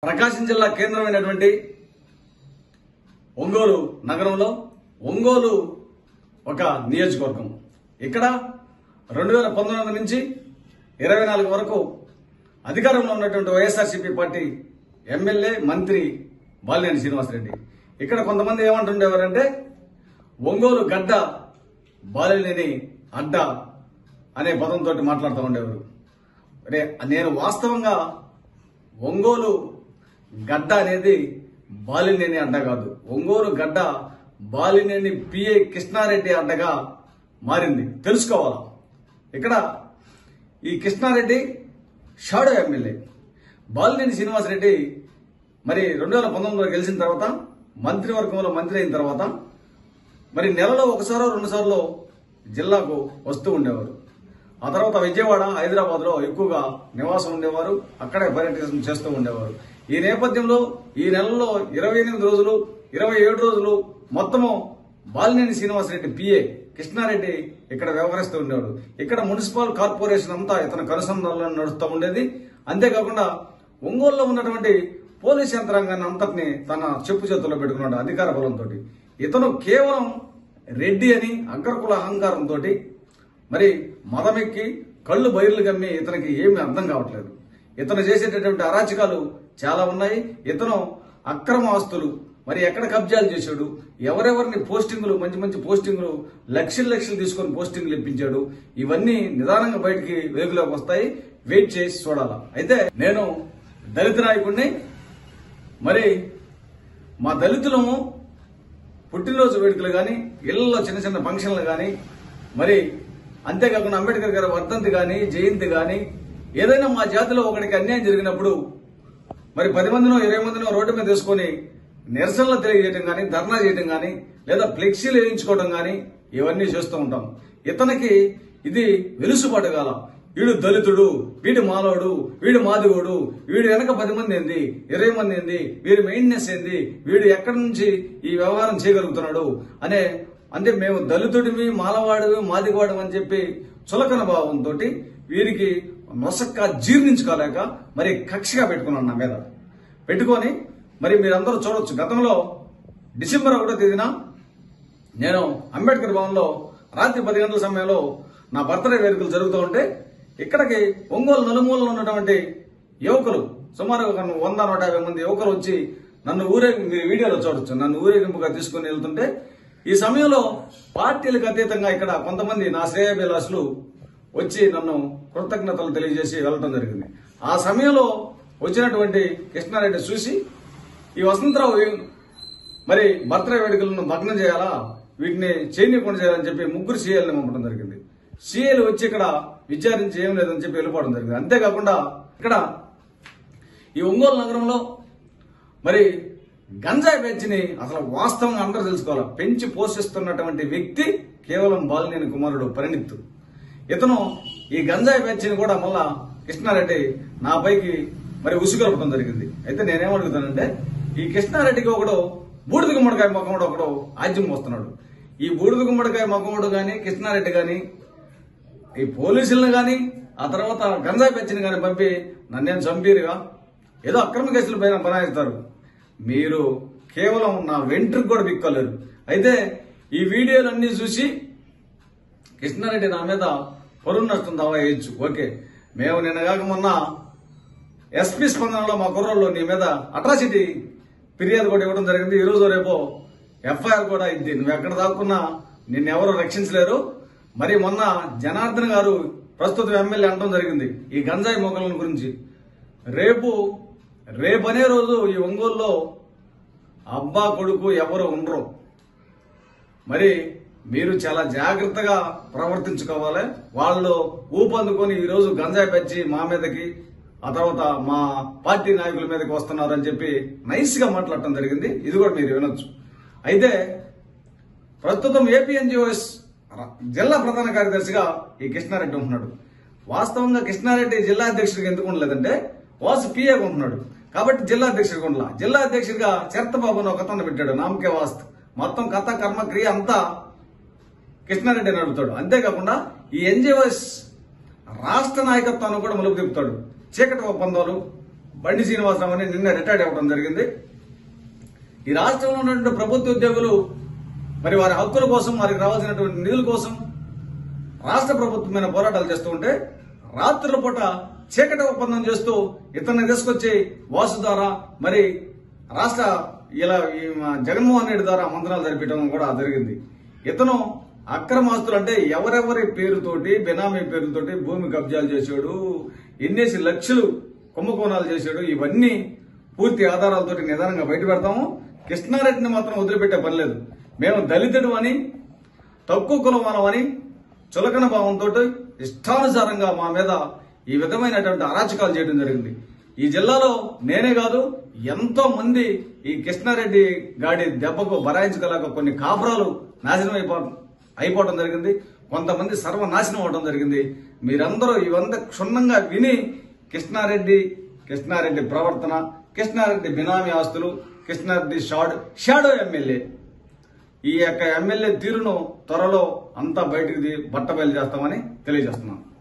ప్రకాశం జిల్లా కేంద్రమైనటువంటి ఒంగోలు నగరంలో ఒంగోలు ఒక నియోజకవర్గం. ఇక్కడ 2019 నుంచి 24 వరకు అధికారంలో ఉన్నటువంటి వైఎస్ఆర్సీపీ పార్టీ ఎమ్మెల్యే మంత్రి బాలినేని శ్రీనివాసరెడ్డి. ఇక్కడ కొంతమంది ఏమంటుండేవారంటే ఒంగోలు గడ్డ బాలినేని అడ్డ అనే పదంతో మాట్లాడుతూ ఉండేవారు. అంటే నేను వాస్తవంగా ఒంగోలు గడ్డ అనేది బాలినేని అడ్డ కాదు, ఒంగోలు గడ్డ బాలినేని పిఏ కృష్ణారెడ్డి అడ్డగా మారింది. తెలుసుకోవాలా. ఇక్కడ ఈ కృష్ణారెడ్డి షాడో ఎమ్మెల్యే. బాలినేని శ్రీనివాసరెడ్డి మరి 2019లో గెలిచిన తర్వాత మంత్రివర్గంలో మంత్రి అయిన తర్వాత మరి నెలలో ఒకసారో 2 సార్లు జిల్లాకు వస్తూ ఉండేవారు. ఆ తర్వాత విజయవాడ, హైదరాబాద్లో ఎక్కువగా నివాసం ఉండేవారు, అక్కడే పర్యటన చేస్తూ ఉండేవారు. ఈ నేపథ్యంలో ఈ నెలలో 28 రోజులు 27 రోజులు మొత్తము బాలినేని శ్రీనివాసరెడ్డి పిఏ కృష్ణారెడ్డి ఇక్కడ వ్యవహరిస్తూ ఉండేవాడు. ఇక్కడ మున్సిపల్ కార్పొరేషన్ అంతా ఇతని కనుసంధానంలో నడుస్తూ ఉండేది. అంతేకాకుండా ఒంగోలులో ఉన్నటువంటి పోలీస్ యంత్రాంగాన్ని అంతటిని తన చెప్పు చేతుల్లో పెట్టుకున్నాడు అధికార బలంతో. ఇతను కేవలం రెడ్డి అని అగ్రకుల అహంకారంతో మరి మదమెక్కి కళ్ళు బయర్లు గమ్మి ఇతనికి ఏమీ అర్థం కావట్లేదు. ఇతను చేసేటటువంటి అరాచకాలు చాలా ఉన్నాయి. ఇతను అక్రమ ఆస్తులు మరి ఎక్కడ కబ్జాలు చేశాడు, ఎవరెవరిని పోస్టింగులు మంచి మంచి పోస్టింగులు లక్షలు తీసుకొని పోస్టింగులు ఇప్పించాడు, ఇవన్నీ నిదానంగా బయటికి వెలుగులోకి వస్తాయి. వెయిట్ చేసి చూడాలా. అయితే నేను దళిత నాయకుడిని. మరి మా దళితులము పుట్టినరోజు వేడుకలు కానీ, ఇళ్లలో చిన్న చిన్న ఫంక్షన్లు కానీ, మరి అంతేకాకుండా అంబేద్కర్ గారి వర్ధంతి కానీ, జయంతి కానీ, ఏదైనా మా జాతిలో ఒకరికి అన్యాయం జరిగినప్పుడు మరి 10 మందినో 20 మందినో రోడ్డు మీద తీసుకొని నిరసనలు తెలియజేయడం కానీ, ధర్నా చేయడం కానీ, లేదా ఫ్లెక్సీలు వేయించుకోవడం కానీ ఇవన్నీ చేస్తూ ఉంటాం. ఇతనికి ఇది వెలుసుబాటు కాల. వీడు దళితుడు, వీడు మాలోడు, వీడు మాదిగోడు, వీడు వెనక 10 మంది ఏంది, 20 మంది ఏంది, వీడి మెయింటెనెన్స్ ఏంది, వీడు ఎక్కడి నుంచి ఈ వ్యవహారం చేయగలుగుతున్నాడు అంటే మేము దళితుడివి, మాలవాడివి, మాదిగవాడు అని చెప్పి చులకన భావంతో వీరికి నొసక్క జీర్ణించుకోలేక మరి కక్షగా పెట్టుకున్నాను నా మీద. పెట్టుకొని మరి మీరందరూ చూడొచ్చు, గతంలో డిసెంబర్ 1వ తేదీన నేను అంబేద్కర్ భవన్లో రాత్రి 10 గంటల సమయంలో నా బర్త్డే వేడుకలు జరుగుతూ ఉంటే ఇక్కడికి ఒంగోలు నలుమూలలో ఉన్నటువంటి యువకులు సుమారు 100-150 మంది యువకులు వచ్చి నన్ను మీరు వీడియోలో చూడొచ్చు, నన్ను ఊరేగింపుగా తీసుకుని వెళ్తుంటే ఈ సమయంలో పార్టీలకు అతీతంగా ఇక్కడ కొంతమంది నా శ్రేయోభిలాషులు వచ్చి నన్ను కృతజ్ఞతలు తెలియజేసి వెళ్లడం జరిగింది. ఆ సమయంలో వచ్చినటువంటి కృష్ణారెడ్డి చూసి ఈ వసంతరావు మరి బర్త్డే వేడుకలను భగ్నం చేయాలా, వీటిని చేయనీయకుండా చేయాలని చెప్పి 3 సీఏలను పంపడం జరిగింది. సీఏలు వచ్చి ఇక్కడ విచారించి ఏం లేదని చెప్పి వెళ్ళిపోవడం జరిగింది. అంతేకాకుండా ఇక్కడ ఈ ఒంగోలు నగరంలో మరి గంజాయి పెంచిని అసలు వాస్తవంగా అందరూ తెలుసుకోవాలి. పెంచి పోషిస్తున్నటువంటి వ్యక్తి కేవలం బాలినేని కుమారుడు పరిణిత్. ఇతను ఈ గంజాయి పెంచిని కూడా మళ్ళా కృష్ణారెడ్డి నా పైకి మరి ఉసుగొల్పడం జరిగింది. అయితే నేనేమడుగుతానంటే ఈ కృష్ణారెడ్డికి ఒకడు బూడిద గుమ్మడికాయ మొక్కముడు ఒకడు ఆజ్యం వస్తున్నాడు. ఈ బూడిద గుమ్మడికాయ మొక్కముడు గాని, కృష్ణారెడ్డి గాని, ఈ పోలీసులను గాని, ఆ తర్వాత గంజాయి పెంచిని గాని పంపి నన్నేం చంపీరుగా ఏదో అక్రమ కేసులు పైన బనాయిస్తారు. మీరు కేవలం నా వెంట్రుకు కూడా బిక్కోలేరు. అయితే ఈ వీడియోలన్నీ చూసి కృష్ణారెడ్డి నా మీద పరువు నష్టం దావా వేయచ్చు. ఓకే, మేము నిన్నగాక మొన్న ఎస్పీ స్పందనలో మా కుర్రోళ్ళు నీ మీద అట్రాసిటీ ఫిర్యాదు కూడా ఇవ్వడం జరిగింది. ఈ రోజు రేపో ఎఫ్ఐఆర్ కూడా అయింది. నువ్వు ఎక్కడ దాక్కున్నా నిన్నెవరూ రక్షించలేరు. మరి మొన్న జనార్దన్ గారు ప్రస్తుతం ఎమ్మెల్యే అనడం జరిగింది ఈ గంజాయి మొక్కల గురించి. రేపనే రోజు ఈ ఒంగోలులో అబ్బా కొడుకు ఎవరు ఉండరు. మరి మీరు చాలా జాగ్రత్తగా ప్రవర్తించుకోవాలి. వాళ్ళు ఊపందుకొని ఈ రోజు గంజాయి పెంచి మా మీదకి, ఆ తర్వాత మా పార్టీ నాయకుల మీదకి వస్తున్నారని చెప్పి నైస్ గా మాట్లాడటం జరిగింది. ఇది కూడా మీరు వినొచ్చు. అయితే ప్రస్తుతం ఏపీఎన్జిఓఎస్ జిల్లా ప్రధాన కార్యదర్శిగా ఈ కృష్ణారెడ్డి ఉంటున్నాడు. వాస్తవంగా కృష్ణారెడ్డి జిల్లా అధ్యక్షుడిగా ఎందుకు ఉండలేదంటే వాసు పిఏగా ఉంటున్నాడు కాబట్టి జిల్లా అధ్యక్షుడిగా ఉండలా. జిల్లా అధ్యక్షుడిగా చరతబాబును ఒక అతను పెట్టాడు, నామకే వాస్తు. మొత్తం కథ కర్మ క్రియ అంతా కృష్ణారెడ్డి నడుపుతాడు. అంతేకాకుండా ఈ ఎన్జిఓఎస్ రాష్ట్ర నాయకత్వాన్ని కూడా మలుపు తిప్పుతాడు. చీకటి ఒప్పందాలు, బండి శ్రీనివాసరావు అని నిన్న రిటైర్డ్ అవ్వడం జరిగింది. ఈ రాష్ట్రంలో ఉన్నటువంటి ప్రభుత్వ ఉద్యోగులు మరి వారి హక్కుల కోసం, వారికి రావాల్సినటువంటి నిధుల కోసం రాష్ట్ర ప్రభుత్వమైన పోరాటాలు చేస్తూ ఉంటే రాత్రుల పూట చీకటి ఒప్పందం చేస్తూ ఇతన్ని తీసుకొచ్చి వాసు ద్వారా మరి రాష్ట్ర జగన్మోహన్ రెడ్డి ద్వారా మంత్రాలు జరిపించడం కూడా జరిగింది. ఇతను అక్రమాస్తులు అంటే ఎవరెవరి పేరుతోటి, బెనామీ పేరుతోటి భూమి కబ్జాలు చేశాడు, ఎన్నేసి లక్షలు కుంభకోణాలు చేశాడు, ఇవన్నీ పూర్తి ఆధారాలతో నిదానంగా బయట పెడతాము. కృష్ణారెడ్డిని మాత్రం వదిలిపెట్టే పని లేదు. మేము దళితుడు అని, తక్కువ కులమానం అని చులకన భావంతో ఇష్టానుసారంగా మా మీద ఈ విధమైనటువంటి అరాచకాలు చేయడం జరిగింది. ఈ జిల్లాలో నేనే కాదు, ఎంతో మంది ఈ కృష్ణారెడ్డి గాడి దెబ్బకు బరాయించగలక కొన్ని కాపురాలు నాశనం అయిపోవడం జరిగింది. కొంతమంది సర్వనాశనం అవడం జరిగింది. మీరందరూ ఇవంతా క్షుణ్ణంగా విని కృష్ణారెడ్డి ప్రవర్తన, కృష్ణారెడ్డి బినామీ ఆస్తులు, కృష్ణారెడ్డి షాడో ఎమ్మెల్యే, ఈ యొక్క ఎమ్మెల్యే తీరును త్వరలో అంతా బయటికి బట్టబయలు చేస్తామని తెలియజేస్తున్నాను.